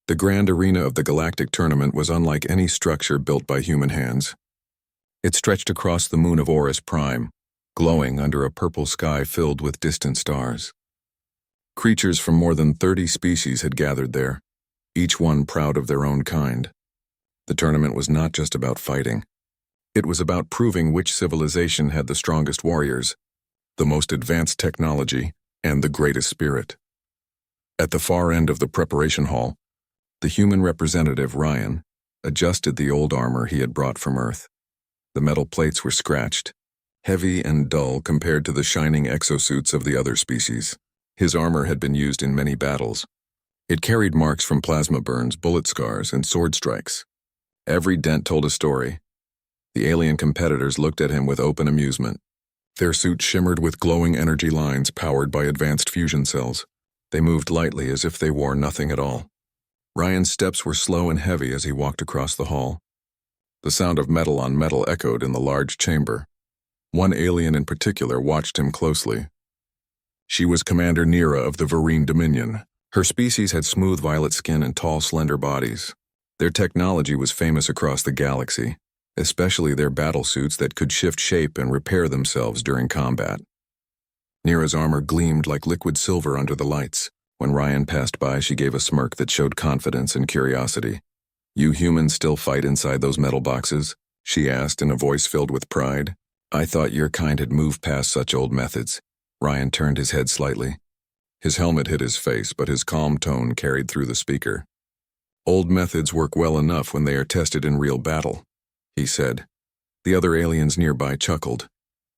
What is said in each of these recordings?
The grand arena of the galactic tournament was unlike any structure built by human hands. It stretched across the moon of Orcs Prime, glowing under a purple sky filled with distant stars. Creatures from more than 30 species had gathered there, each one proud of their own kind. The tournament was not just about fighting. It was about proving which civilization had the strongest warriors, the most advanced technology, and the greatest spirit. At the far end of the preparation hall, the human representative, Ryan, adjusted the old armor he had brought from Earth. The metal plates were scratched, heavy and dull compared to the shining exosuits of the other species. His armor had been used in many battles. It carried marks from plasma burns, bullet scars, and sword strikes. Every dent told a story. The alien competitors looked at him with open amusement. Their suits shimmered with glowing energy lines powered by advanced fusion cells. They moved lightly as if they wore nothing at all. Ryan's steps were slow and heavy as he walked across the hall. The sound of metal on metal echoed in the large chamber. One alien in particular watched him closely. She was Commander Nira of the Vereen Dominion. Her species had smooth violet skin and tall, slender bodies. Their technology was famous across the galaxy, especially their battle suits that could shift shape and repair themselves during combat. Nira's armor gleamed like liquid silver under the lights. When Ryan passed by, she gave a smirk that showed confidence and curiosity. "You humans still fight inside those metal boxes?" she asked in a voice filled with pride. "I thought your kind had moved past such old methods." Ryan turned his head slightly. His helmet hid his face, but his calm tone carried through the speaker. "Old methods work well enough when they are tested in real battle," he said. The other aliens nearby chuckled.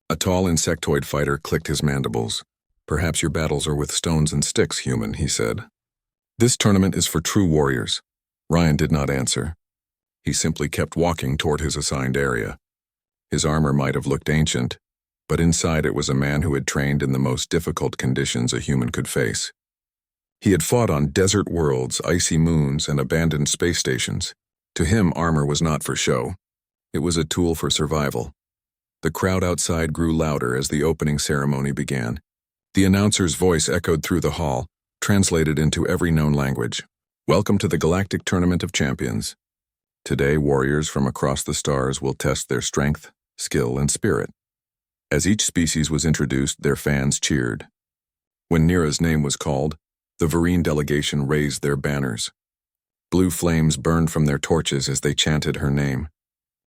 A tall insectoid fighter clicked his mandibles. "Perhaps your battles are with stones and sticks, human," he said. "This tournament is for true warriors." Ryan did not answer. He simply kept walking toward his assigned area. His armor might have looked ancient, but inside it was a man who had trained in the most difficult conditions a human could face. He had fought on desert worlds, icy moons, and abandoned space stations. To him, armor was not for show. It was a tool for survival. The crowd outside grew louder as the opening ceremony began. The announcer's voice echoed through the hall, translated into every known language. "Welcome to the Galactic Tournament of Champions. Today, warriors from across the stars will test their strength, skill, and spirit." As each species was introduced, their fans cheered. When Nira's name was called, the Vereen delegation raised their banners. Blue flames burned from their torches as they chanted her name.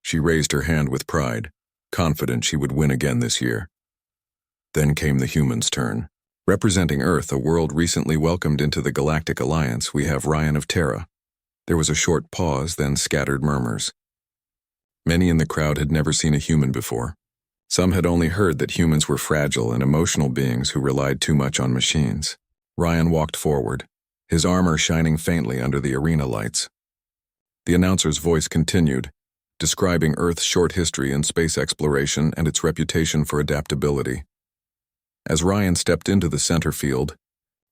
She raised her hand with pride, confident she would win again this year. Then came the humans' turn. Representing Earth, a world recently welcomed into the Galactic Alliance, we have Ryan of Terra. There was a short pause, then scattered murmurs. Many in the crowd had never seen a human before. Some had only heard that humans were fragile and emotional beings who relied too much on machines. Ryan walked forward, his armor shining faintly under the arena lights. The announcer's voice continued, describing Earth's short history in space exploration and its reputation for adaptability. As Ryan stepped into the center field,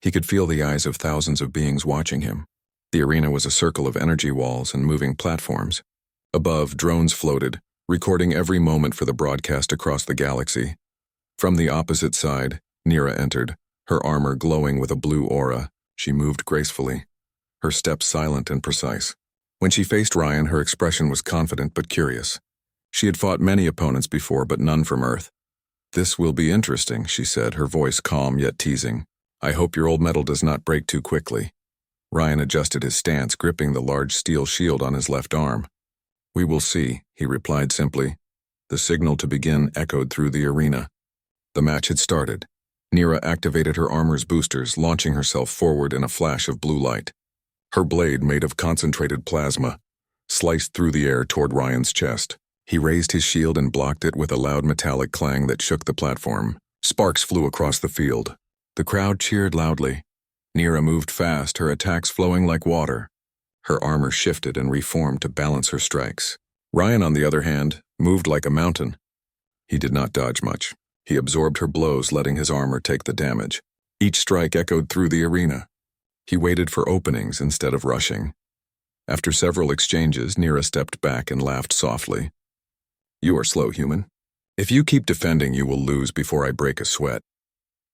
he could feel the eyes of thousands of beings watching him. The arena was a circle of energy walls and moving platforms. Above, drones floated, recording every moment for the broadcast across the galaxy. From the opposite side, Nira entered, her armor glowing with a blue aura. She moved gracefully, her steps silent and precise. When she faced Ryan, her expression was confident but curious. She had fought many opponents before, but none from Earth. "This will be interesting," she said, her voice calm yet teasing. "I hope your old metal does not break too quickly." Ryan adjusted his stance, gripping the large steel shield on his left arm. "We will see," he replied simply. The signal to begin echoed through the arena. The match had started. Nira activated her armor's boosters, launching herself forward in a flash of blue light. Her blade, made of concentrated plasma, sliced through the air toward Ryan's chest. He raised his shield and blocked it with a loud metallic clang that shook the platform. Sparks flew across the field. The crowd cheered loudly. Nira moved fast, her attacks flowing like water. Her armor shifted and reformed to balance her strikes. Ryan, on the other hand, moved like a mountain. He did not dodge much. He absorbed her blows, letting his armor take the damage. Each strike echoed through the arena. He waited for openings instead of rushing. After several exchanges, Nira stepped back and laughed softly. "You are slow, human. If you keep defending, you will lose before I break a sweat."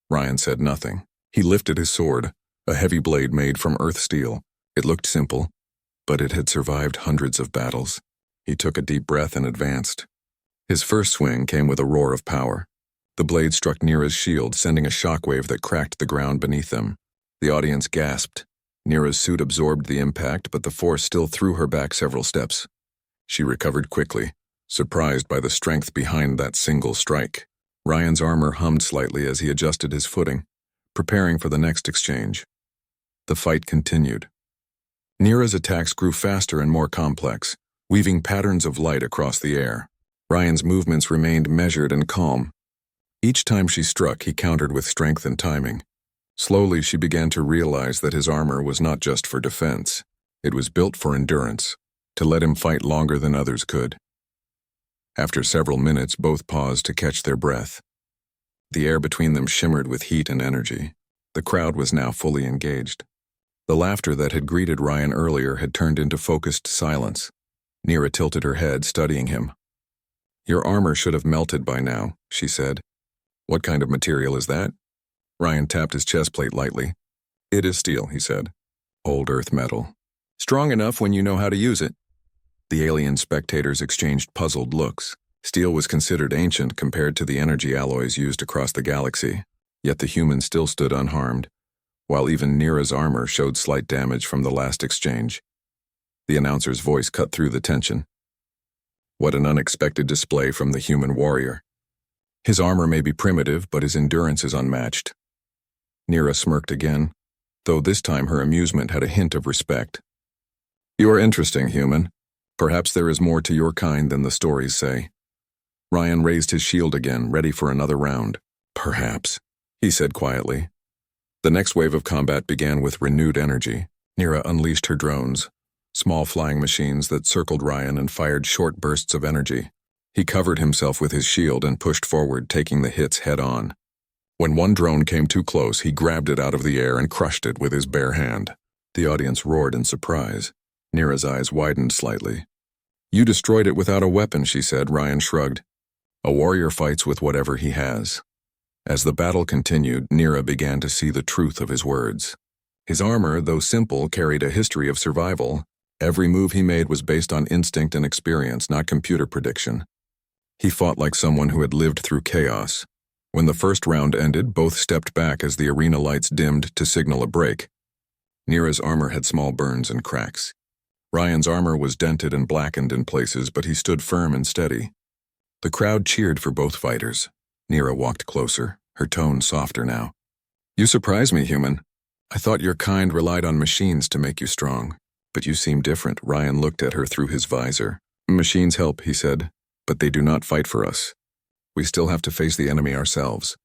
Ryan said nothing. He lifted his sword, a heavy blade made from earth steel. It looked simple, but it had survived hundreds of battles. He took a deep breath and advanced. His first swing came with a roar of power. The blade struck Nira's shield, sending a shockwave that cracked the ground beneath them. The audience gasped. Nira's suit absorbed the impact, but the force still threw her back several steps. She recovered quickly, surprised by the strength behind that single strike. Ryan's armor hummed slightly as he adjusted his footing, preparing for the next exchange. The fight continued. Nira's attacks grew faster and more complex, weaving patterns of light across the air. Ryan's movements remained measured and calm. Each time she struck, he countered with strength and timing. Slowly, she began to realize that his armor was not just for defense. It was built for endurance, to let him fight longer than others could. After several minutes, both paused to catch their breath. The air between them shimmered with heat and energy. The crowd was now fully engaged. The laughter that had greeted Ryan earlier had turned into focused silence. Nira tilted her head, studying him. "Your armor should have melted by now," she said. "What kind of material is that?" Ryan tapped his chest plate lightly. "It is steel," he said. "Old earth metal. Strong enough when you know how to use it." The alien spectators exchanged puzzled looks. Steel was considered ancient compared to the energy alloys used across the galaxy, yet the humans still stood unharmed, while even Nira's armor showed slight damage from the last exchange. The announcer's voice cut through the tension. What an unexpected display from the human warrior. His armor may be primitive, but his endurance is unmatched. Nira smirked again, though this time her amusement had a hint of respect. "You are interesting, human. Perhaps there is more to your kind than the stories say." Ryan raised his shield again, ready for another round. "Perhaps," he said quietly. The next wave of combat began with renewed energy. Nira unleashed her drones, small flying machines that circled Ryan and fired short bursts of energy. He covered himself with his shield and pushed forward, taking the hits head-on. When one drone came too close, he grabbed it out of the air and crushed it with his bare hand. The audience roared in surprise. Nira's eyes widened slightly. "You destroyed it without a weapon," she said. Ryan shrugged. "A warrior fights with whatever he has." As the battle continued, Nira began to see the truth of his words. His armor, though simple, carried a history of survival. Every move he made was based on instinct and experience, not computer prediction. He fought like someone who had lived through chaos. When the first round ended, both stepped back as the arena lights dimmed to signal a break. Nira's armor had small burns and cracks. Ryan's armor was dented and blackened in places, but he stood firm and steady. The crowd cheered for both fighters. Nira walked closer, her tone softer now. "You surprise me, human. I thought your kind relied on machines to make you strong. But you seem different." Ryan looked at her through his visor. "Machines help," he said, "but they do not fight for us. We still have to face the enemy ourselves."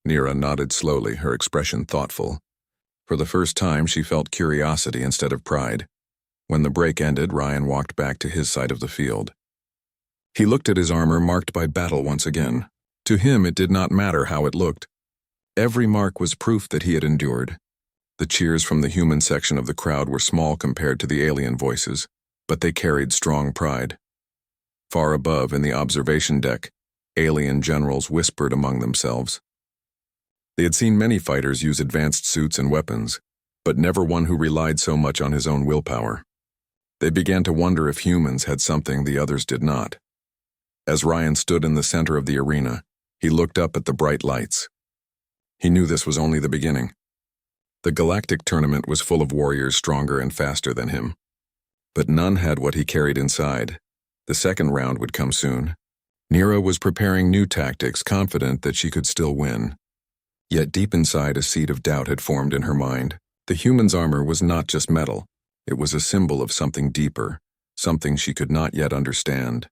Nira nodded slowly, her expression thoughtful. For the first time, she felt curiosity instead of pride. When the break ended, Ryan walked back to his side of the field. He looked at his armor marked by battle once again. To him, it did not matter how it looked. Every mark was proof that he had endured. The cheers from the human section of the crowd were small compared to the alien voices, but they carried strong pride. Far above, in the observation deck, alien generals whispered among themselves. They had seen many fighters use advanced suits and weapons, but never one who relied so much on his own willpower. They began to wonder if humans had something the others did not. As Ryan stood in the center of the arena, he looked up at the bright lights. He knew this was only the beginning. The galactic tournament was full of warriors stronger and faster than him. But none had what he carried inside. The second round would come soon. Nira was preparing new tactics, confident that she could still win. Yet deep inside, a seed of doubt had formed in her mind. The human's armor was not just metal. It was a symbol of something deeper, something she could not yet understand.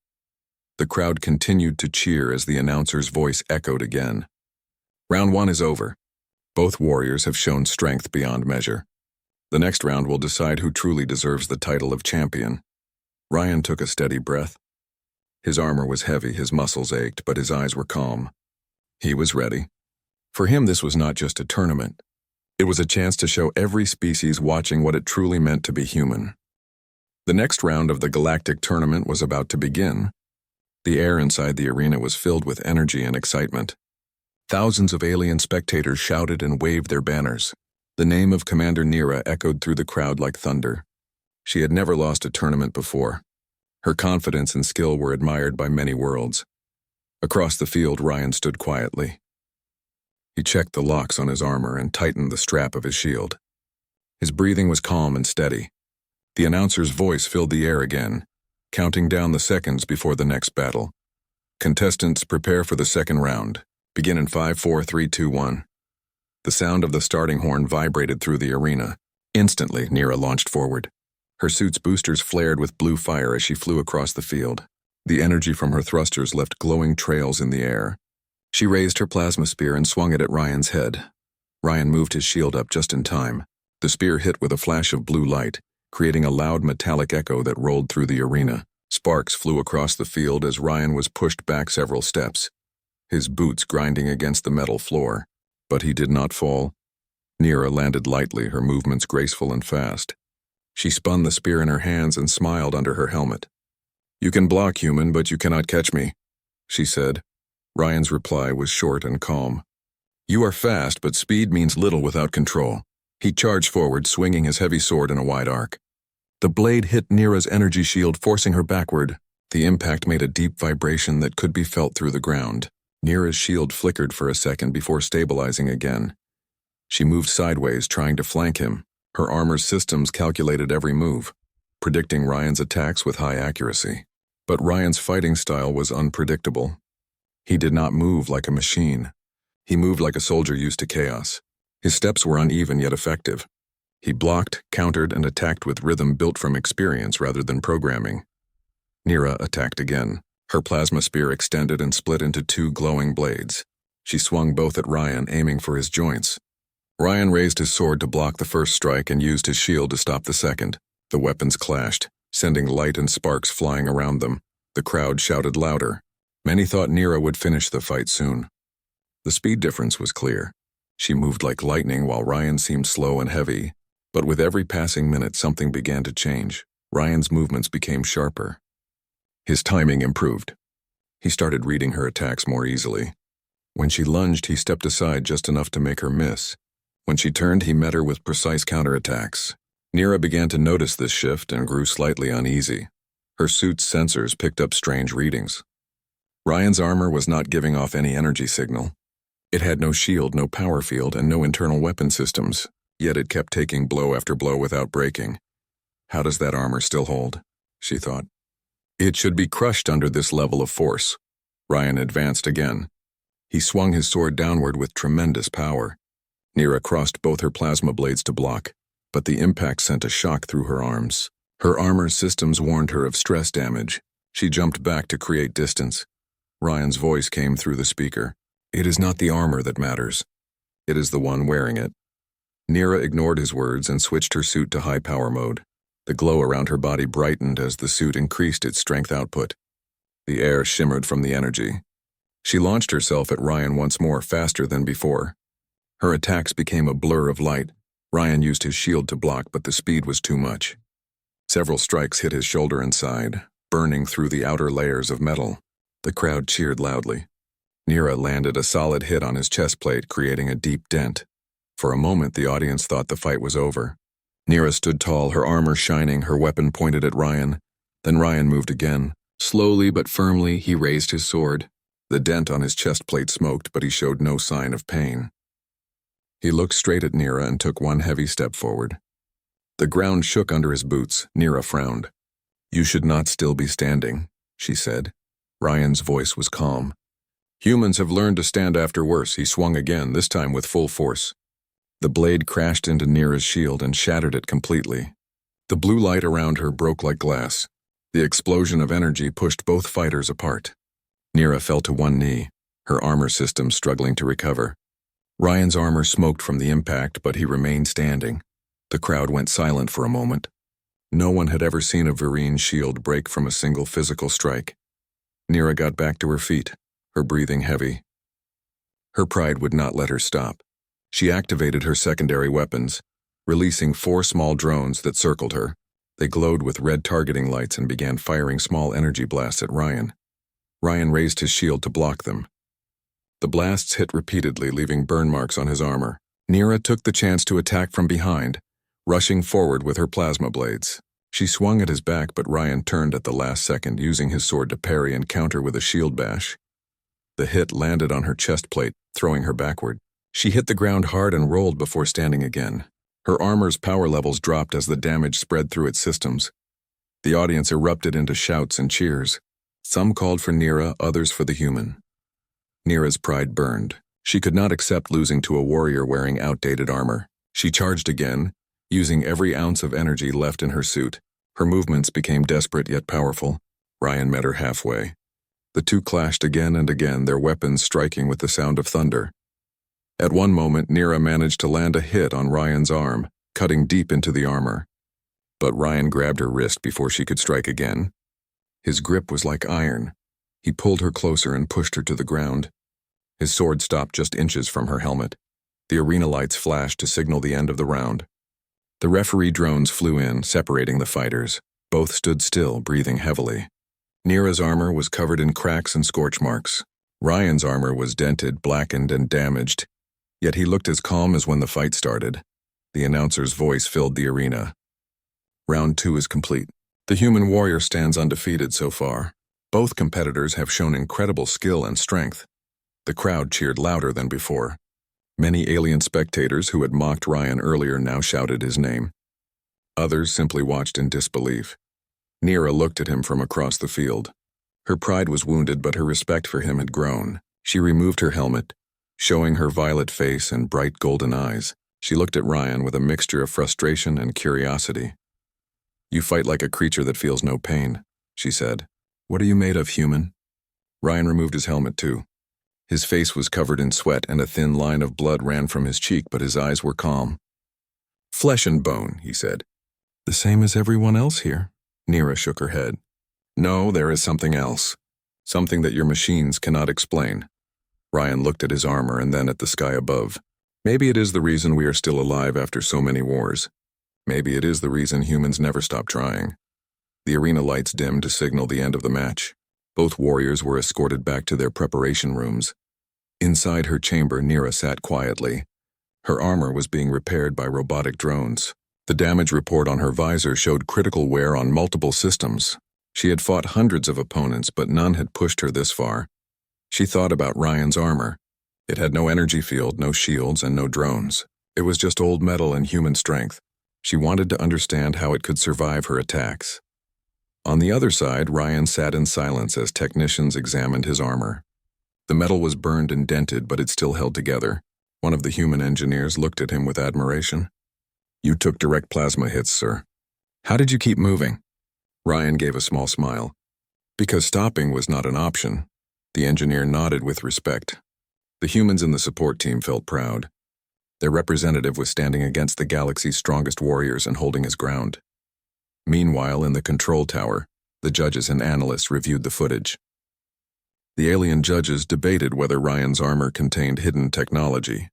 The crowd continued to cheer as the announcer's voice echoed again. "Round 1 is over. Both warriors have shown strength beyond measure. The next round will decide who truly deserves the title of champion." Ryan took a steady breath. His armor was heavy, his muscles ached, but his eyes were calm. He was ready. For him, this was not just a tournament. It was a chance to show every species watching what it truly meant to be human. The next round of the galactic tournament was about to begin. The air inside the arena was filled with energy and excitement. Thousands of alien spectators shouted and waved their banners. The name of Commander Nira echoed through the crowd like thunder. She had never lost a tournament before. Her confidence and skill were admired by many worlds. Across the field, Ryan stood quietly. He checked the locks on his armor and tightened the strap of his shield. His breathing was calm and steady. The announcer's voice filled the air again, counting down the seconds before the next battle. Contestants, prepare for the second round. Begin in 5, 4, 3, 2, 1. The sound of the starting horn vibrated through the arena. Instantly, Nira launched forward. Her suit's boosters flared with blue fire as she flew across the field. The energy from her thrusters left glowing trails in the air. She raised her plasma spear and swung it at Ryan's head. Ryan moved his shield up just in time. The spear hit with a flash of blue light, creating a loud metallic echo that rolled through the arena. Sparks flew across the field as Ryan was pushed back several steps, his boots grinding against the metal floor. But he did not fall. Nira landed lightly, her movements graceful and fast. She spun the spear in her hands and smiled under her helmet. "You can block, human, but you cannot catch me," she said. Ryan's reply was short and calm. "You are fast, but speed means little without control." He charged forward, swinging his heavy sword in a wide arc. The blade hit Nira's energy shield, forcing her backward. The impact made a deep vibration that could be felt through the ground. Nira's shield flickered for a second before stabilizing again. She moved sideways, trying to flank him. Her armor's systems calculated every move, predicting Ryan's attacks with high accuracy. But Ryan's fighting style was unpredictable. He did not move like a machine. He moved like a soldier used to chaos. His steps were uneven yet effective. He blocked, countered, and attacked with rhythm built from experience rather than programming. Nira attacked again. Her plasma spear extended and split into two glowing blades. She swung both at Ryan, aiming for his joints. Ryan raised his sword to block the first strike and used his shield to stop the second. The weapons clashed, sending light and sparks flying around them. The crowd shouted louder. Many thought Nira would finish the fight soon. The speed difference was clear. She moved like lightning while Ryan seemed slow and heavy. But with every passing minute, something began to change. Ryan's movements became sharper. His timing improved. He started reading her attacks more easily. When she lunged, he stepped aside just enough to make her miss. When she turned, he met her with precise counterattacks. Nira began to notice this shift and grew slightly uneasy. Her suit's sensors picked up strange readings. Ryan's armor was not giving off any energy signal. It had no shield, no power field, and no internal weapon systems, yet it kept taking blow after blow without breaking. How does that armor still hold? She thought. It should be crushed under this level of force. Ryan advanced again. He swung his sword downward with tremendous power. Nira crossed both her plasma blades to block, but the impact sent a shock through her arms. Her armor systems warned her of stress damage. She jumped back to create distance. Ryan's voice came through the speaker. "It is not the armor that matters. It is the one wearing it." Nira ignored his words and switched her suit to high power mode. The glow around her body brightened as the suit increased its strength output. The air shimmered from the energy. She launched herself at Ryan once more, faster than before. Her attacks became a blur of light. Ryan used his shield to block, but the speed was too much. Several strikes hit his shoulder and side, burning through the outer layers of metal. The crowd cheered loudly. Nira landed a solid hit on his chest plate, creating a deep dent. For a moment, the audience thought the fight was over. Nira stood tall, her armor shining, her weapon pointed at Ryan. Then Ryan moved again. Slowly but firmly, he raised his sword. The dent on his chest plate smoked, but he showed no sign of pain. He looked straight at Nira and took one heavy step forward. The ground shook under his boots. Nira frowned. "You should not still be standing," she said. Ryan's voice was calm. "Humans have learned to stand after worse." He swung again, this time with full force. The blade crashed into Nira's shield and shattered it completely. The blue light around her broke like glass. The explosion of energy pushed both fighters apart. Nira fell to one knee, her armor system struggling to recover. Ryan's armor smoked from the impact, but he remained standing. The crowd went silent for a moment. No one had ever seen a Virine's shield break from a single physical strike. Nira got back to her feet, her breathing heavy. Her pride would not let her stop. She activated her secondary weapons, releasing 4 small drones that circled her. They glowed with red targeting lights and began firing small energy blasts at Ryan. Ryan raised his shield to block them. The blasts hit repeatedly, leaving burn marks on his armor. Nira took the chance to attack from behind, rushing forward with her plasma blades. She swung at his back, but Ryan turned at the last second, using his sword to parry and counter with a shield bash. The hit landed on her chest plate, throwing her backward. She hit the ground hard and rolled before standing again. Her armor's power levels dropped as the damage spread through its systems. The audience erupted into shouts and cheers. Some called for Nira, others for the human. Nira's pride burned. She could not accept losing to a warrior wearing outdated armor. She charged again, using every ounce of energy left in her suit. Her movements became desperate yet powerful. Ryan met her halfway. The two clashed again and again, their weapons striking with the sound of thunder. At one moment, Nira managed to land a hit on Ryan's arm, cutting deep into the armor. But Ryan grabbed her wrist before she could strike again. His grip was like iron. He pulled her closer and pushed her to the ground. His sword stopped just inches from her helmet. The arena lights flashed to signal the end of the round. The referee drones flew in, separating the fighters. Both stood still, breathing heavily. Nira's armor was covered in cracks and scorch marks. Ryan's armor was dented, blackened, and damaged. Yet he looked as calm as when the fight started. The announcer's voice filled the arena. Round 2 is complete. The human warrior stands undefeated so far. Both competitors have shown incredible skill and strength. The crowd cheered louder than before. Many alien spectators who had mocked Ryan earlier now shouted his name. Others simply watched in disbelief. Nira looked at him from across the field. Her pride was wounded, but her respect for him had grown. She removed her helmet, showing her violet face and bright golden eyes. She looked at Ryan with a mixture of frustration and curiosity. "You fight like a creature that feels no pain," she said. "What are you made of, human?" Ryan removed his helmet too. His face was covered in sweat and a thin line of blood ran from his cheek, but his eyes were calm. "Flesh and bone," he said. "The same as everyone else here." Nira shook her head. "No, there is something else. Something that your machines cannot explain." Ryan looked at his armor and then at the sky above. "Maybe it is the reason we are still alive after so many wars. Maybe it is the reason humans never stop trying." The arena lights dimmed to signal the end of the match. Both warriors were escorted back to their preparation rooms. Inside her chamber, Nira sat quietly. Her armor was being repaired by robotic drones. The damage report on her visor showed critical wear on multiple systems. She had fought hundreds of opponents, but none had pushed her this far. She thought about Ryan's armor. It had no energy field, no shields, and no drones. It was just old metal and human strength. She wanted to understand how it could survive her attacks. On the other side, Ryan sat in silence as technicians examined his armor. The metal was burned and dented, but it still held together. One of the human engineers looked at him with admiration. "You took direct plasma hits, sir. How did you keep moving?" Ryan gave a small smile. "Because stopping was not an option." The engineer nodded with respect. The humans in the support team felt proud. Their representative was standing against the galaxy's strongest warriors and holding his ground. Meanwhile, in the control tower, the judges and analysts reviewed the footage. The alien judges debated whether Ryan's armor contained hidden technology.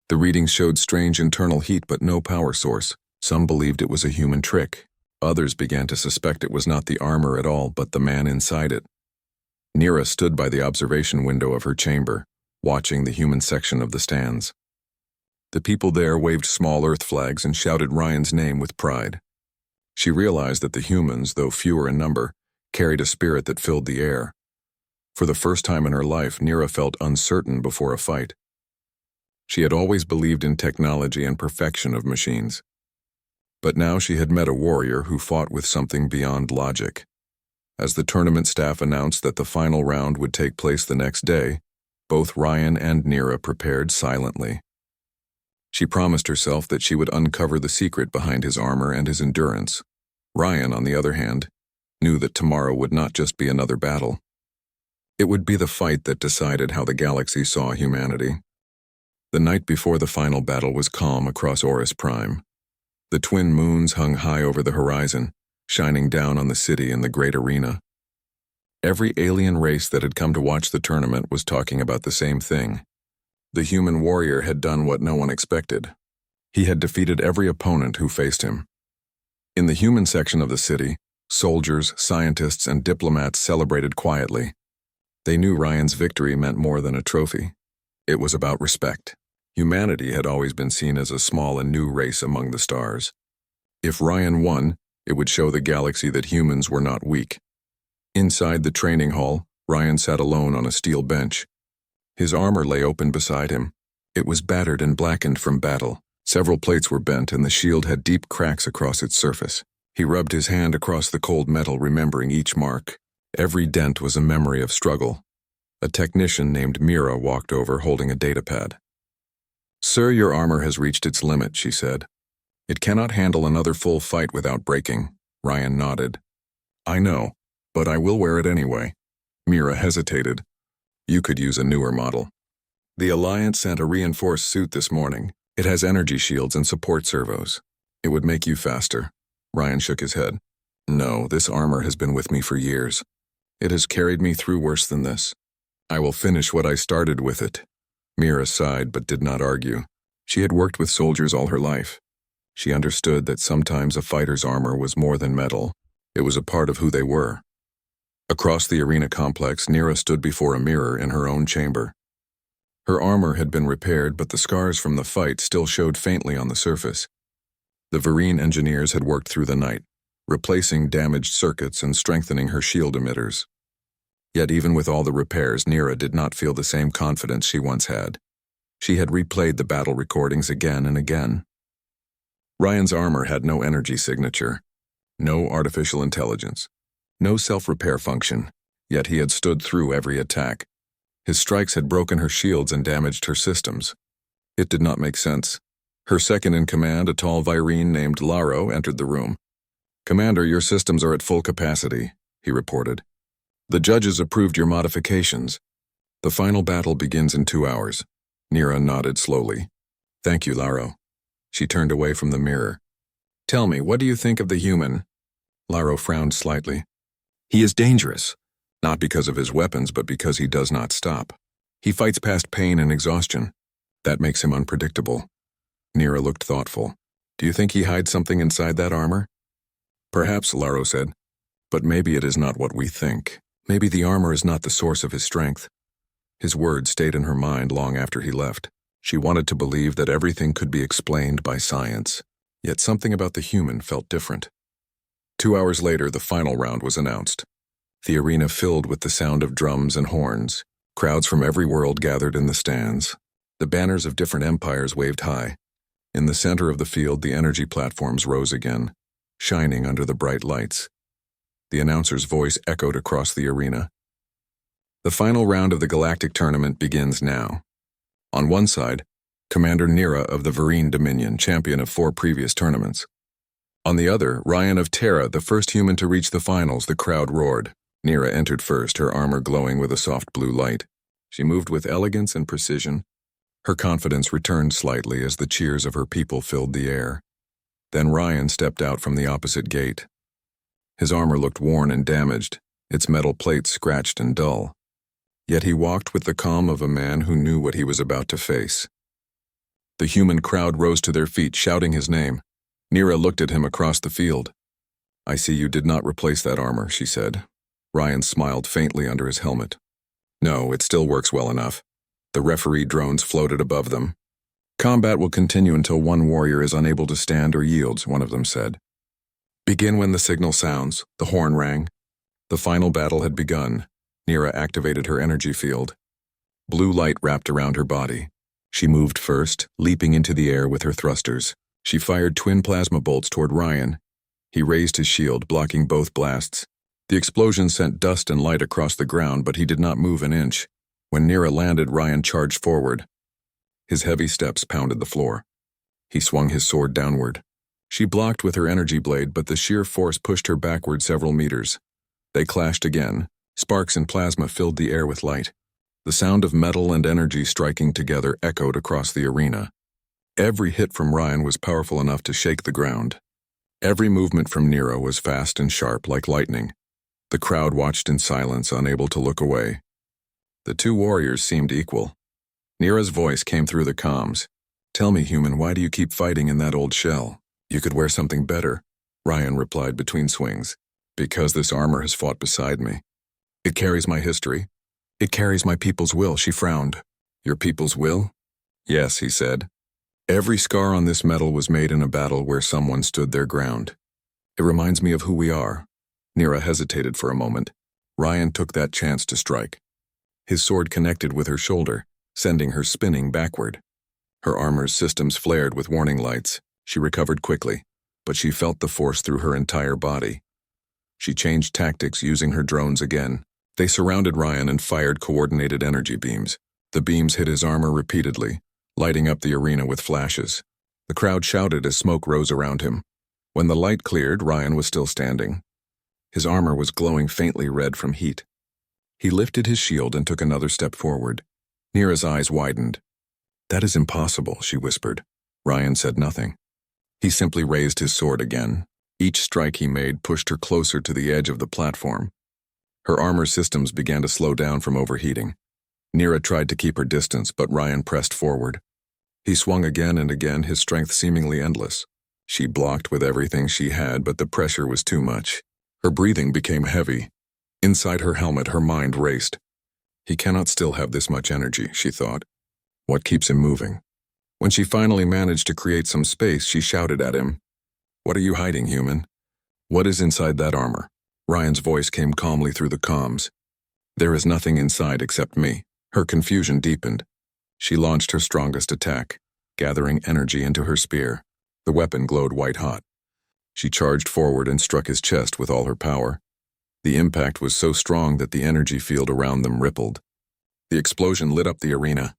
The readings showed strange internal heat but no power source. Some believed it was a human trick. Others began to suspect it was not the armor at all, but the man inside it. Nira stood by the observation window of her chamber, watching the human section of the stands. The people there waved small Earth flags and shouted Ryan's name with pride. She realized that the humans, though fewer in number, carried a spirit that filled the air. For the first time in her life, Nira felt uncertain before a fight. She had always believed in technology and perfection of machines. But now she had met a warrior who fought with something beyond logic. As the tournament staff announced that the final round would take place the next day, both Ryan and Nira prepared silently. She promised herself that she would uncover the secret behind his armor and his endurance. Ryan, on the other hand, knew that tomorrow would not just be another battle. It would be the fight that decided how the galaxy saw humanity. The night before the final battle was calm across Orcs Prime. The twin moons hung high over the horizon, shining down on the city and the great arena. Every alien race that had come to watch the tournament was talking about the same thing. The human warrior had done what no one expected. He had defeated every opponent who faced him. In the human section of the city, soldiers, scientists, and diplomats celebrated quietly. They knew Ryan's victory meant more than a trophy. It was about respect. Humanity had always been seen as a small and new race among the stars. If Ryan won, it would show the galaxy that humans were not weak. Inside the training hall, Ryan sat alone on a steel bench. His armor lay open beside him. It was battered and blackened from battle. Several plates were bent and the shield had deep cracks across its surface. He rubbed his hand across the cold metal, remembering each mark. Every dent was a memory of struggle. A technician named Mira walked over holding a datapad. "Sir, your armor has reached its limit," she said. "It cannot handle another full fight without breaking." Ryan nodded. "I know, but I will wear it anyway." Mira hesitated. "You could use a newer model. The Alliance sent a reinforced suit this morning. It has energy shields and support servos. It would make you faster." Ryan shook his head. "No, this armor has been with me for years. It has carried me through worse than this. I will finish what I started with it." Mira sighed but did not argue. She had worked with soldiers all her life. She understood that sometimes a fighter's armor was more than metal. It was a part of who they were. Across the arena complex, Nira stood before a mirror in her own chamber. Her armor had been repaired, but the scars from the fight still showed faintly on the surface. The Vereen engineers had worked through the night, replacing damaged circuits and strengthening her shield emitters. Yet even with all the repairs, Nira did not feel the same confidence she once had. She had replayed the battle recordings again and again. Ryan's armor had no energy signature, no artificial intelligence, no self-repair function, yet he had stood through every attack. His strikes had broken her shields and damaged her systems. It did not make sense. Her second-in-command, a tall Virene named Laro, entered the room. "Commander, your systems are at full capacity," he reported. "The judges approved your modifications. The final battle begins in 2 hours." Nira nodded slowly. "Thank you, Laro." She turned away from the mirror. "Tell me, what do you think of the human?" Laro frowned slightly. "He is dangerous, not because of his weapons, but because he does not stop. He fights past pain and exhaustion. That makes him unpredictable." Nira looked thoughtful. "Do you think he hides something inside that armor?" "Perhaps," Laro said, "but maybe it is not what we think. Maybe the armor is not the source of his strength." His words stayed in her mind long after he left. She wanted to believe that everything could be explained by science, yet something about the human felt different. 2 hours later, the final round was announced. The arena filled with the sound of drums and horns. Crowds from every world gathered in the stands. The banners of different empires waved high. In the center of the field, the energy platforms rose again, shining under the bright lights. The announcer's voice echoed across the arena. "The final round of the galactic tournament begins now." On one side, Commander Nira of the Vereen Dominion, champion of 4 previous tournaments. On the other, Ryan of Terra, the first human to reach the finals. The crowd roared. Nira entered first, her armor glowing with a soft blue light. She moved with elegance and precision. Her confidence returned slightly as the cheers of her people filled the air. Then Ryan stepped out from the opposite gate. His armor looked worn and damaged, its metal plates scratched and dull. Yet he walked with the calm of a man who knew what he was about to face. The human crowd rose to their feet, shouting his name. Nira looked at him across the field. "I see you did not replace that armor," she said. Ryan smiled faintly under his helmet. "No, it still works well enough." The referee drones floated above them. "Combat will continue until one warrior is unable to stand or yields," one of them said. "Begin when the signal sounds." The horn rang. The final battle had begun. Nira activated her energy field. Blue light wrapped around her body. She moved first, leaping into the air with her thrusters. She fired twin plasma bolts toward Ryan. He raised his shield, blocking both blasts. The explosion sent dust and light across the ground, but he did not move an inch. When Nira landed, Ryan charged forward. His heavy steps pounded the floor. He swung his sword downward. She blocked with her energy blade, but the sheer force pushed her backward several meters. They clashed again. Sparks and plasma filled the air with light. The sound of metal and energy striking together echoed across the arena. Every hit from Ryan was powerful enough to shake the ground. Every movement from Nira was fast and sharp like lightning. The crowd watched in silence, unable to look away. The 2 warriors seemed equal. Nira's voice came through the comms. "Tell me, human, why do you keep fighting in that old shell? You could wear something better." Ryan replied between swings. "Because this armor has fought beside me. It carries my history. It carries my people's will." She frowned. "Your people's will?" Yes, he said. Every scar on this metal was made in a battle where someone stood their ground. It reminds me of who we are. Nira hesitated for a moment. Ryan took that chance to strike. His sword connected with her shoulder, sending her spinning backward. Her armor's systems flared with warning lights. She recovered quickly, but she felt the force through her entire body. She changed tactics using her drones again. They surrounded Ryan and fired coordinated energy beams. The beams hit his armor repeatedly, lighting up the arena with flashes. The crowd shouted as smoke rose around him. When the light cleared, Ryan was still standing. His armor was glowing faintly red from heat. He lifted his shield and took another step forward. Nira's eyes widened. "That is impossible," she whispered. Ryan said nothing. He simply raised his sword again. Each strike he made pushed her closer to the edge of the platform. Her armor systems began to slow down from overheating. Nira tried to keep her distance, but Ryan pressed forward. He swung again and again, his strength seemingly endless. She blocked with everything she had, but the pressure was too much. Her breathing became heavy. Inside her helmet, her mind raced. He cannot still have this much energy, she thought. What keeps him moving? When she finally managed to create some space, she shouted at him, "What are you hiding, human? What is inside that armor?" Ryan's voice came calmly through the comms. "There is nothing inside except me." Her confusion deepened. She launched her strongest attack, gathering energy into her spear. The weapon glowed white-hot. She charged forward and struck his chest with all her power. The impact was so strong that the energy field around them rippled. The explosion lit up the arena.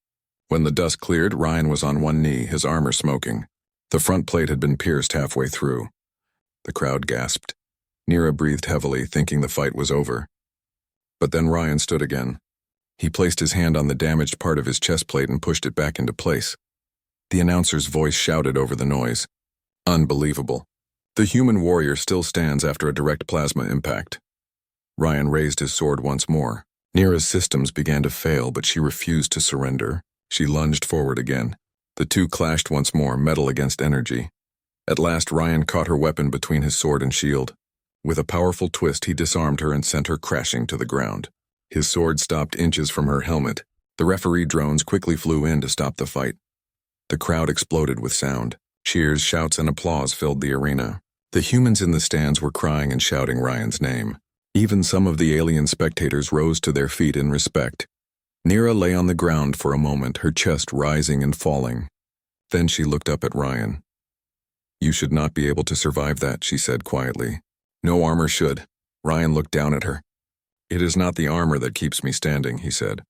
When the dust cleared, Ryan was on one knee, his armor smoking. The front plate had been pierced halfway through. The crowd gasped. Nira breathed heavily, thinking the fight was over. But then Ryan stood again. He placed his hand on the damaged part of his chest plate and pushed it back into place. The announcer's voice shouted over the noise. "Unbelievable. The human warrior still stands after a direct plasma impact." Ryan raised his sword once more. Nira's systems began to fail, but she refused to surrender. She lunged forward again. The two clashed once more, metal against energy. At last, Ryan caught her weapon between his sword and shield. With a powerful twist, he disarmed her and sent her crashing to the ground. His sword stopped inches from her helmet. The referee drones quickly flew in to stop the fight. The crowd exploded with sound. Cheers, shouts, and applause filled the arena. The humans in the stands were crying and shouting Ryan's name. Even some of the alien spectators rose to their feet in respect. Nira lay on the ground for a moment, her chest rising and falling. Then she looked up at Ryan. "You should not be able to survive that," she said quietly. "No armor should." Ryan looked down at her. "It is not the armor that keeps me standing," he said.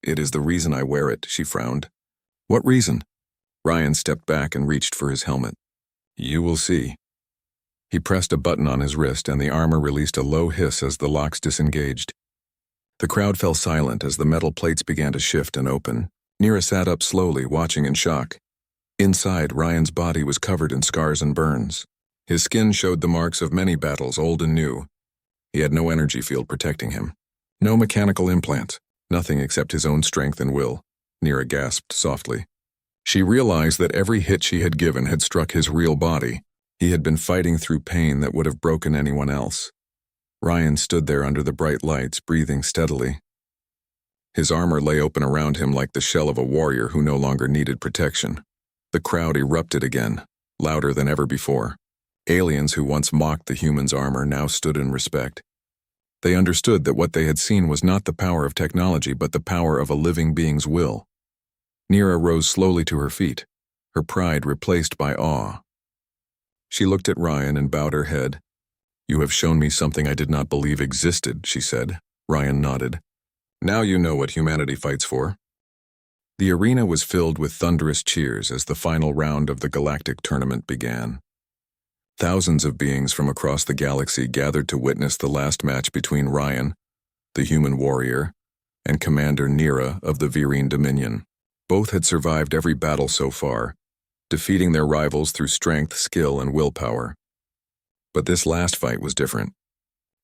"It is the reason I wear it," she frowned. "What reason?" Ryan stepped back and reached for his helmet. "You will see." He pressed a button on his wrist, and the armor released a low hiss as the locks disengaged. The crowd fell silent as the metal plates began to shift and open. Nira sat up slowly, watching in shock. Inside, Ryan's body was covered in scars and burns. His skin showed the marks of many battles, old and new. He had no energy field protecting him. No mechanical implants, nothing except his own strength and will. Nira gasped softly. She realized that every hit she had given had struck his real body. He had been fighting through pain that would have broken anyone else. Ryan stood there under the bright lights, breathing steadily. His armor lay open around him like the shell of a warrior who no longer needed protection. The crowd erupted again, louder than ever before. Aliens who once mocked the humans' armor now stood in respect. They understood that what they had seen was not the power of technology, but the power of a living being's will. Nira rose slowly to her feet, her pride replaced by awe. She looked at Ryan and bowed her head. "You have shown me something I did not believe existed," she said. Ryan nodded. "Now you know what humanity fights for." The arena was filled with thunderous cheers as the final round of the galactic tournament began. Thousands of beings from across the galaxy gathered to witness the last match between Ryan, the human warrior, and Commander Nira of the Virine Dominion. Both had survived every battle so far, defeating their rivals through strength, skill, and willpower. But this last fight was different.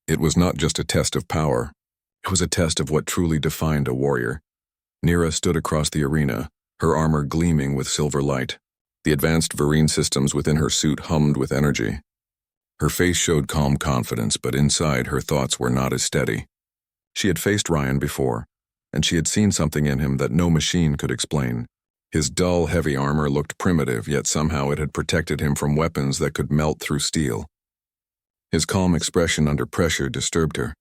It was not just a test of power. It was a test of what truly defined a warrior. Nira stood across the arena, her armor gleaming with silver light. The advanced Virine systems within her suit hummed with energy. Her face showed calm confidence, but inside her thoughts were not as steady. She had faced Ryan before, and she had seen something in him that no machine could explain. His dull, heavy armor looked primitive, yet somehow it had protected him from weapons that could melt through steel. His calm expression under pressure disturbed her.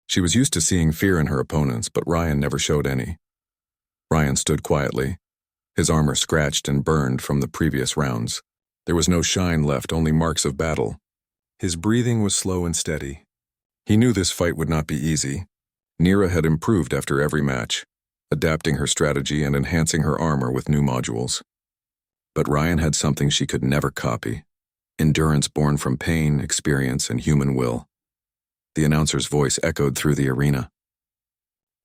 She was used to seeing fear in her opponents, but Ryan never showed any. Ryan stood quietly, his armor scratched and burned from the previous rounds. There was no shine left, only marks of battle. His breathing was slow and steady. He knew this fight would not be easy. Nira had improved after every match, adapting her strategy and enhancing her armor with new modules. But Ryan had something she could never copy: endurance born from pain, experience, and human will. The announcer's voice echoed through the arena.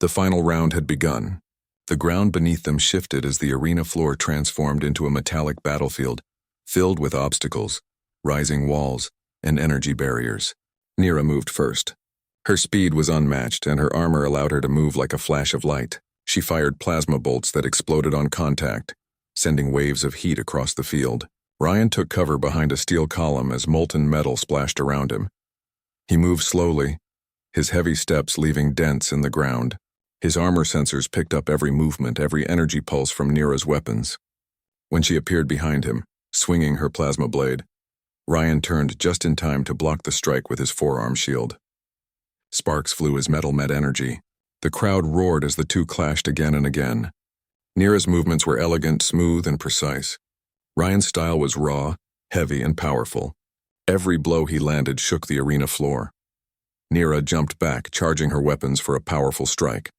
The final round had begun. The ground beneath them shifted as the arena floor transformed into a metallic battlefield, filled with obstacles, rising walls, and energy barriers. Nira moved first. Her speed was unmatched, and her armor allowed her to move like a flash of light. She fired plasma bolts that exploded on contact, sending waves of heat across the field. Ryan took cover behind a steel column as molten metal splashed around him. He moved slowly, his heavy steps leaving dents in the ground. His armor sensors picked up every movement, every energy pulse from Nira's weapons. When she appeared behind him, swinging her plasma blade, Ryan turned just in time to block the strike with his forearm shield. Sparks flew as metal met energy. The crowd roared as the two clashed again and again. Nira's movements were elegant, smooth, and precise. Ryan's style was raw, heavy, and powerful. Every blow he landed shook the arena floor. Nira jumped back, charging her weapons for a powerful strike.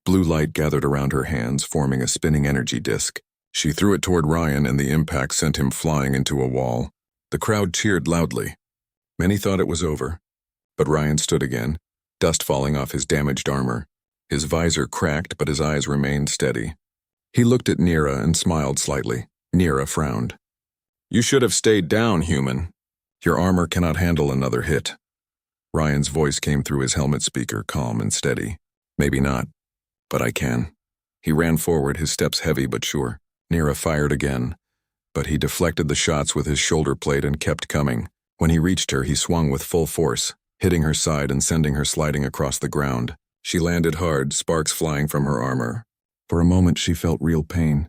Blue light gathered around her hands, forming a spinning energy disk. She threw it toward Ryan, and the impact sent him flying into a wall. The crowd cheered loudly. Many thought it was over, but Ryan stood again, dust falling off his damaged armor. His visor cracked, but his eyes remained steady. He looked at Nira and smiled slightly. Nira frowned. "You should have stayed down, human. Your armor cannot handle another hit." Ryan's voice came through his helmet speaker, calm and steady. "Maybe not, but I can." He ran forward, his steps heavy but sure. Nira fired again, but he deflected the shots with his shoulder plate and kept coming. When he reached her, he swung with full force, hitting her side and sending her sliding across the ground. She landed hard, sparks flying from her armor. For a moment, she felt real pain.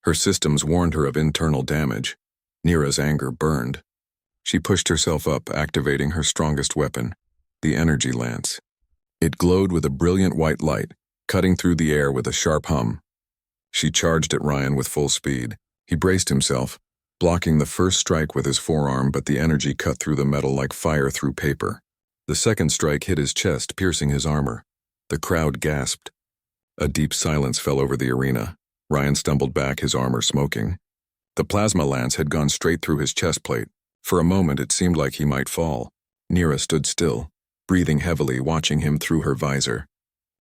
Her systems warned her of internal damage. Nira's anger burned. She pushed herself up, activating her strongest weapon, the energy lance. It glowed with a brilliant white light, cutting through the air with a sharp hum. She charged at Ryan with full speed. He braced himself, blocking the first strike with his forearm, but the energy cut through the metal like fire through paper. The second strike hit his chest, piercing his armor. The crowd gasped. A deep silence fell over the arena. Ryan stumbled back, his armor smoking. The plasma lance had gone straight through his chest plate. For a moment, it seemed like he might fall. Nira stood still, breathing heavily, watching him through her visor.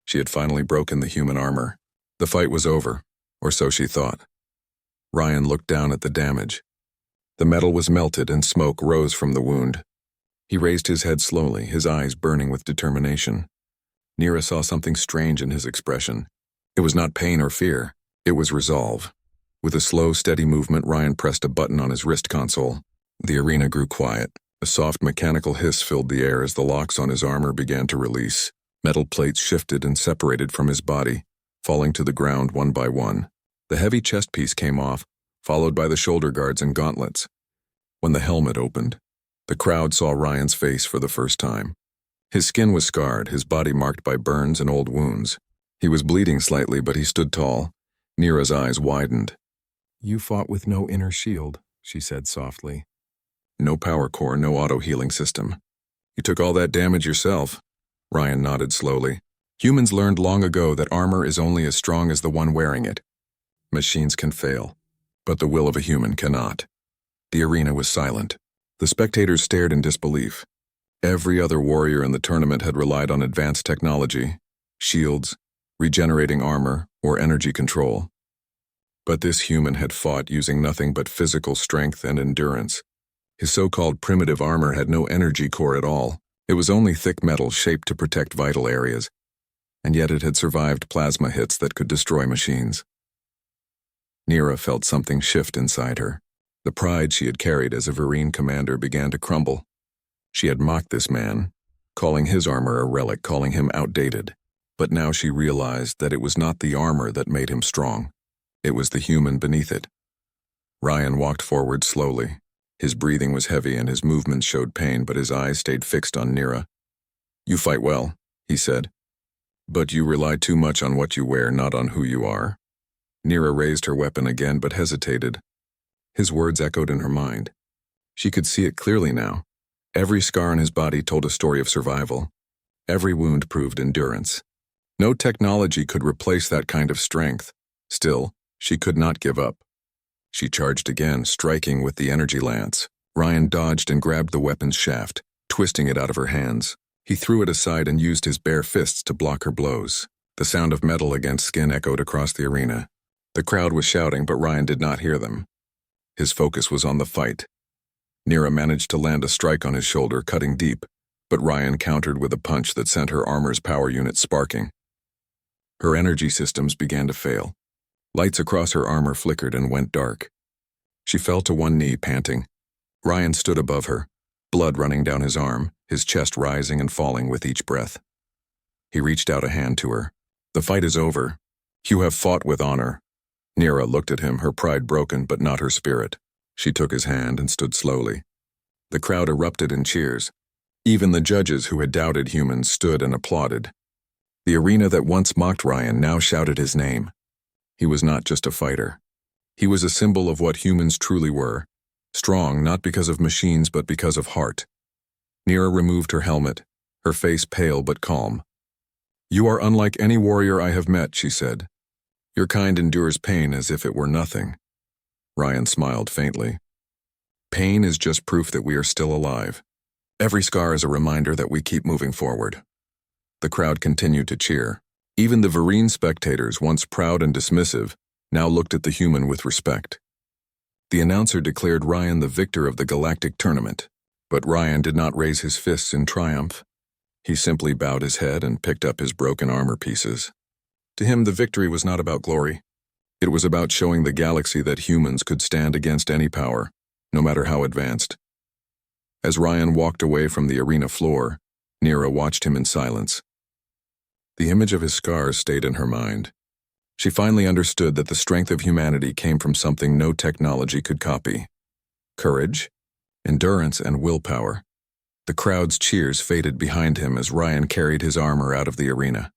She had finally broken the human armor. The fight was over, or so she thought. Ryan looked down at the damage. The metal was melted and smoke rose from the wound. He raised his head slowly, his eyes burning with determination. Nira saw something strange in his expression. It was not pain or fear. It was resolve. With a slow, steady movement, Ryan pressed a button on his wrist console. The arena grew quiet. A soft mechanical hiss filled the air as the locks on his armor began to release. Metal plates shifted and separated from his body, falling to the ground one by one. The heavy chest piece came off, followed by the shoulder guards and gauntlets. When the helmet opened, the crowd saw Ryan's face for the first time. His skin was scarred, his body marked by burns and old wounds. He was bleeding slightly, but he stood tall. Nira's eyes widened. "You fought with no inner shield," she said softly. "No power core, no auto-healing system. You took all that damage yourself." Ryan nodded slowly. "Humans learned long ago that armor is only as strong as the one wearing it. Machines can fail, but the will of a human cannot." The arena was silent. The spectators stared in disbelief. Every other warrior in the tournament had relied on advanced technology, shields, regenerating armor, or energy control. But this human had fought using nothing but physical strength and endurance. His so-called primitive armor had no energy core at all. It was only thick metal shaped to protect vital areas, and yet it had survived plasma hits that could destroy machines. Nira felt something shift inside her. The pride she had carried as a Vereen commander began to crumble. She had mocked this man, calling his armor a relic, calling him outdated. But now she realized that it was not the armor that made him strong. It was the human beneath it. Ryan walked forward slowly. His breathing was heavy and his movements showed pain, but his eyes stayed fixed on Nira. "You fight well," he said. "But you rely too much on what you wear, not on who you are." Nira raised her weapon again but hesitated. His words echoed in her mind. She could see it clearly now. Every scar on his body told a story of survival. Every wound proved endurance. No technology could replace that kind of strength. Still, she could not give up. She charged again, striking with the energy lance. Ryan dodged and grabbed the weapon's shaft, twisting it out of her hands. He threw it aside and used his bare fists to block her blows. The sound of metal against skin echoed across the arena. The crowd was shouting, but Ryan did not hear them. His focus was on the fight. Nira managed to land a strike on his shoulder, cutting deep, but Ryan countered with a punch that sent her armor's power unit sparking. Her energy systems began to fail. Lights across her armor flickered and went dark. She fell to one knee, panting. Ryan stood above her, blood running down his arm, his chest rising and falling with each breath. He reached out a hand to her. "The fight is over. You have fought with honor." Nira looked at him, her pride broken but not her spirit. She took his hand and stood slowly. The crowd erupted in cheers. Even the judges who had doubted humans stood and applauded. The arena that once mocked Ryan now shouted his name. He was not just a fighter. He was a symbol of what humans truly were. Strong not because of machines but because of heart. Nira removed her helmet, her face pale but calm. "You are unlike any warrior I have met," she said. "Your kind endures pain as if it were nothing." Ryan smiled faintly. "Pain is just proof that we are still alive. Every scar is a reminder that we keep moving forward." The crowd continued to cheer. Even the Vereen spectators, once proud and dismissive, now looked at the human with respect. The announcer declared Ryan the victor of the galactic tournament, but Ryan did not raise his fists in triumph. He simply bowed his head and picked up his broken armor pieces. To him, the victory was not about glory. It was about showing the galaxy that humans could stand against any power, no matter how advanced. As Ryan walked away from the arena floor, Nira watched him in silence. The image of his scars stayed in her mind. She finally understood that the strength of humanity came from something no technology could copy: courage, endurance, and willpower. The crowd's cheers faded behind him as Ryan carried his armor out of the arena.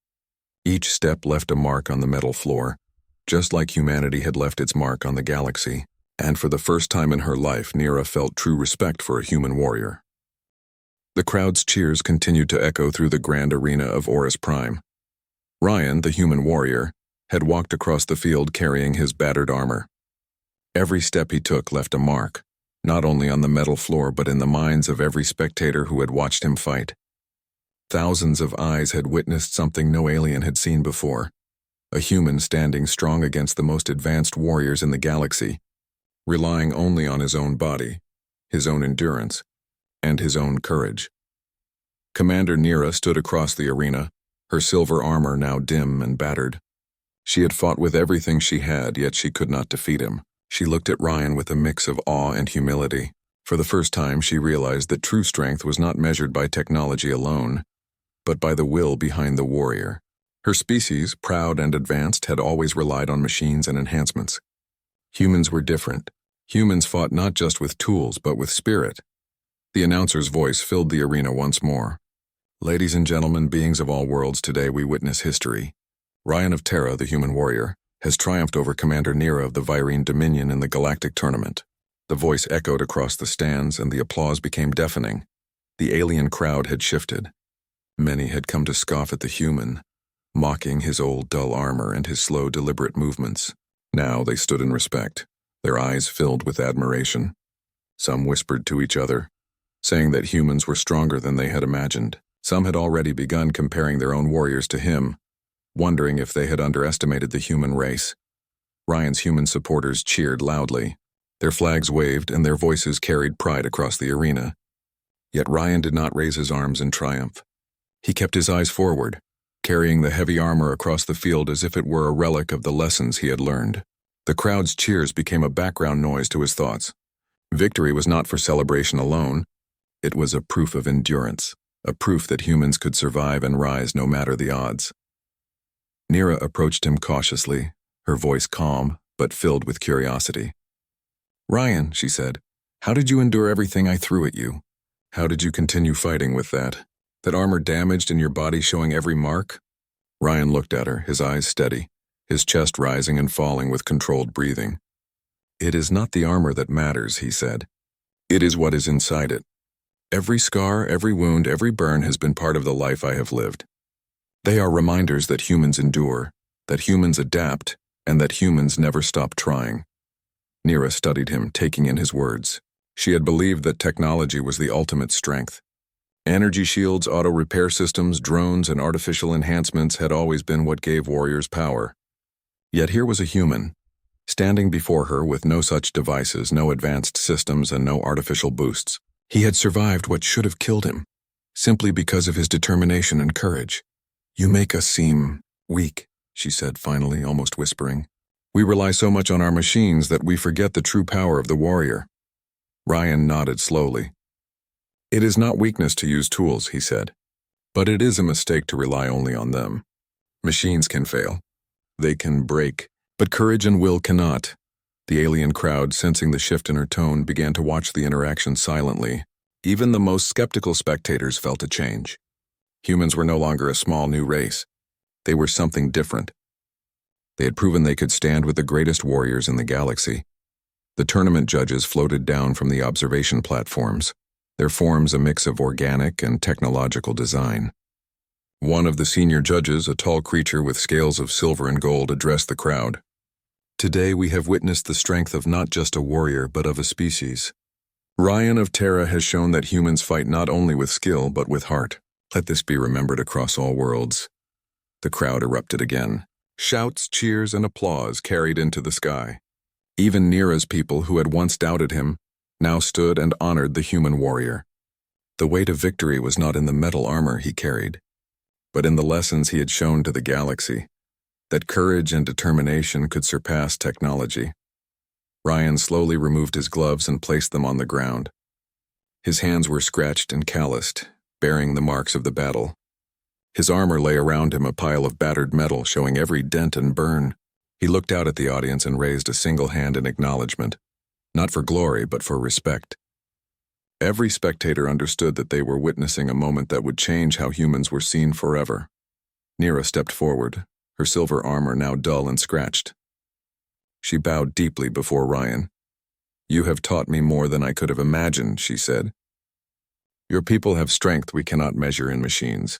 Each step left a mark on the metal floor, just like humanity had left its mark on the galaxy, and for the first time in her life, Nira felt true respect for a human warrior. The crowd's cheers continued to echo through the grand arena of Orcs Prime. Ryan, the human warrior, had walked across the field carrying his battered armor. Every step he took left a mark, not only on the metal floor but in the minds of every spectator who had watched him fight. Thousands of eyes had witnessed something no alien had seen before: a human standing strong against the most advanced warriors in the galaxy, relying only on his own body, his own endurance, and his own courage. Commander Nira stood across the arena, her silver armor now dim and battered. She had fought with everything she had, yet she could not defeat him. She looked at Ryan with a mix of awe and humility. For the first time, she realized that true strength was not measured by technology alone, but by the will behind the warrior. Her species, proud and advanced, had always relied on machines and enhancements. Humans were different. Humans fought not just with tools, but with spirit. The announcer's voice filled the arena once more. "Ladies and gentlemen, beings of all worlds, today we witness history. Ryan of Terra, the human warrior, has triumphed over Commander Nira of the Vereen Dominion in the galactic tournament." The voice echoed across the stands and the applause became deafening. The alien crowd had shifted. Many had come to scoff at the human, mocking his old dull armor and his slow, deliberate movements. Now they stood in respect, their eyes filled with admiration. Some whispered to each other, saying that humans were stronger than they had imagined. Some had already begun comparing their own warriors to him, wondering if they had underestimated the human race. Ryan's human supporters cheered loudly. Their flags waved and their voices carried pride across the arena. Yet Ryan did not raise his arms in triumph. He kept his eyes forward, carrying the heavy armor across the field as if it were a relic of the lessons he had learned. The crowd's cheers became a background noise to his thoughts. Victory was not for celebration alone. It was a proof of endurance, a proof that humans could survive and rise no matter the odds. Nira approached him cautiously, her voice calm but filled with curiosity. "Ryan," she said, "how did you endure everything I threw at you? How did you continue fighting with that? That armor damaged and your body showing every mark?" Ryan looked at her, his eyes steady, his chest rising and falling with controlled breathing. "It is not the armor that matters," he said. "It is what is inside it. Every scar, every wound, every burn has been part of the life I have lived. They are reminders that humans endure, that humans adapt, and that humans never stop trying." Nira studied him, taking in his words. She had believed that technology was the ultimate strength. Energy shields, auto-repair systems, drones, and artificial enhancements had always been what gave warriors power. Yet here was a human, standing before her with no such devices, no advanced systems, and no artificial boosts. He had survived what should have killed him, simply because of his determination and courage. "You make us seem weak," she said finally, almost whispering. "We rely so much on our machines that we forget the true power of the warrior." Ryan nodded slowly. "It is not weakness to use tools," he said, "but it is a mistake to rely only on them. Machines can fail. They can break, but courage and will cannot." The alien crowd, sensing the shift in her tone, began to watch the interaction silently. Even the most skeptical spectators felt a change. Humans were no longer a small new race. They were something different. They had proven they could stand with the greatest warriors in the galaxy. The tournament judges floated down from the observation platforms, their forms a mix of organic and technological design. One of the senior judges, a tall creature with scales of silver and gold, addressed the crowd. "Today we have witnessed the strength of not just a warrior, but of a species. Ryan of Terra has shown that humans fight not only with skill, but with heart. Let this be remembered across all worlds." The crowd erupted again. Shouts, cheers, and applause carried into the sky. Even Nira's people, who had once doubted him, now stood and honored the human warrior. The way to victory was not in the metal armor he carried, but in the lessons he had shown to the galaxy, that courage and determination could surpass technology. Ryan slowly removed his gloves and placed them on the ground. His hands were scratched and calloused, bearing the marks of the battle. His armor lay around him, a pile of battered metal showing every dent and burn. He looked out at the audience and raised a single hand in acknowledgement, not for glory, but for respect. Every spectator understood that they were witnessing a moment that would change how humans were seen forever. Nira stepped forward, her silver armor now dull and scratched. She bowed deeply before Ryan. "You have taught me more than I could have imagined," she said. "Your people have strength we cannot measure in machines."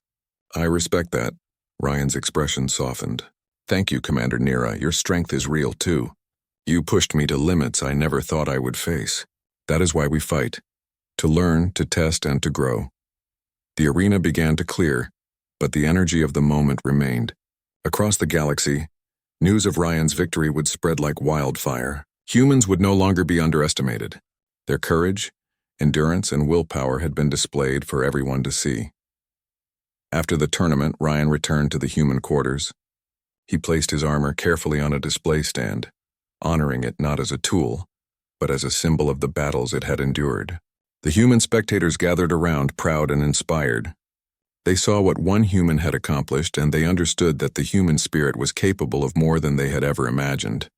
"I respect that." Ryan's expression softened. "Thank you, Commander Nira. Your strength is real, too. You pushed me to limits I never thought I would face. That is why we fight. To learn, to test, and to grow." The arena began to clear, but the energy of the moment remained. Across the galaxy, news of Ryan's victory would spread like wildfire. Humans would no longer be underestimated. Their courage, endurance, and willpower had been displayed for everyone to see. After the tournament, Ryan returned to the human quarters. He placed his armor carefully on a display stand, honoring it not as a tool, but as a symbol of the battles it had endured. The human spectators gathered around, proud and inspired. They saw what one human had accomplished, and they understood that the human spirit was capable of more than they had ever imagined.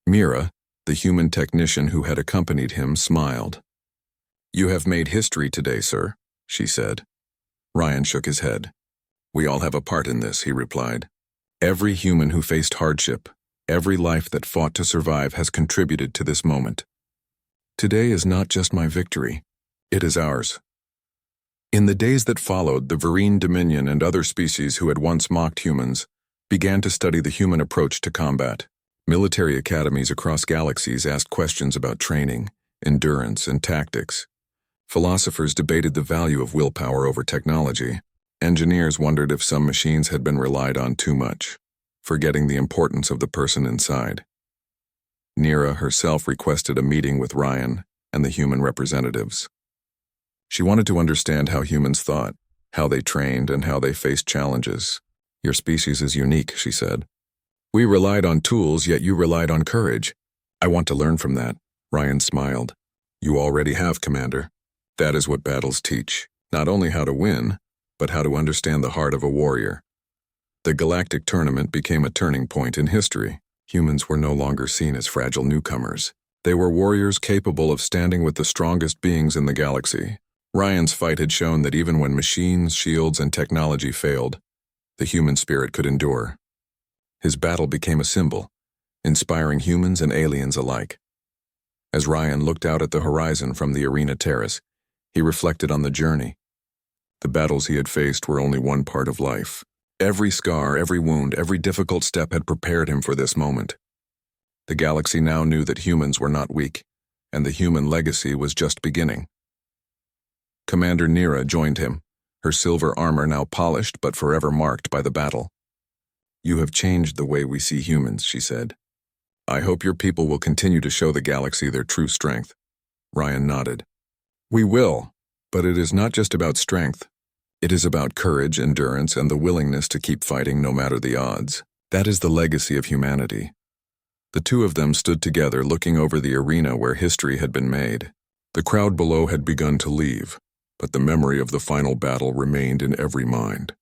Mira, the human technician who had accompanied him, smiled. "You have made history today, sir," she said. Ryan shook his head. "We all have a part in this," he replied. "Every human who faced hardship, every life that fought to survive has contributed to this moment. Today is not just my victory, it is ours." In the days that followed, the Vereen Dominion and other species who had once mocked humans began to study the human approach to combat. Military academies across galaxies asked questions about training, endurance, and tactics. Philosophers debated the value of willpower over technology. Engineers wondered if some machines had been relied on too much, forgetting the importance of the person inside. Nira herself requested a meeting with Ryan and the human representatives. She wanted to understand how humans thought, how they trained, and how they faced challenges. "Your species is unique," she said. "We relied on tools, yet you relied on courage. I want to learn from that." Ryan smiled. "You already have, Commander. That is what battles teach, not only how to win, but how to understand the heart of a warrior." The galactic tournament became a turning point in history. Humans were no longer seen as fragile newcomers. They were warriors capable of standing with the strongest beings in the galaxy. Ryan's fight had shown that even when machines, shields, and technology failed, the human spirit could endure. His battle became a symbol, inspiring humans and aliens alike. As Ryan looked out at the horizon from the arena terrace, he reflected on the journey. The battles he had faced were only one part of life. Every scar, every wound, every difficult step had prepared him for this moment. The galaxy now knew that humans were not weak, and the human legacy was just beginning. Commander Nira joined him, her silver armor now polished but forever marked by the battle. "You have changed the way we see humans," she said. "I hope your people will continue to show the galaxy their true strength." Ryan nodded. "We will, but it is not just about strength. It is about courage, endurance, and the willingness to keep fighting no matter the odds. That is the legacy of humanity." The two of them stood together looking over the arena where history had been made. The crowd below had begun to leave, but the memory of the final battle remained in every mind.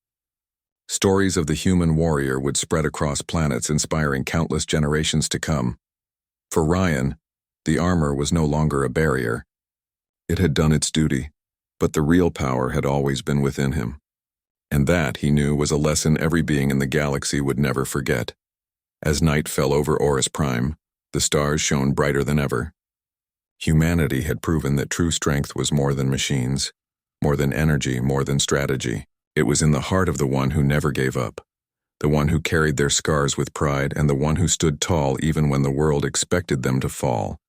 Stories of the human warrior would spread across planets, inspiring countless generations to come. For Ryan, the armor was no longer a barrier. It had done its duty, but the real power had always been within him. And that, he knew, was a lesson every being in the galaxy would never forget. As night fell over Orcs Prime, the stars shone brighter than ever. Humanity had proven that true strength was more than machines, more than energy, more than strategy. It was in the heart of the one who never gave up, the one who carried their scars with pride, and the one who stood tall even when the world expected them to fall.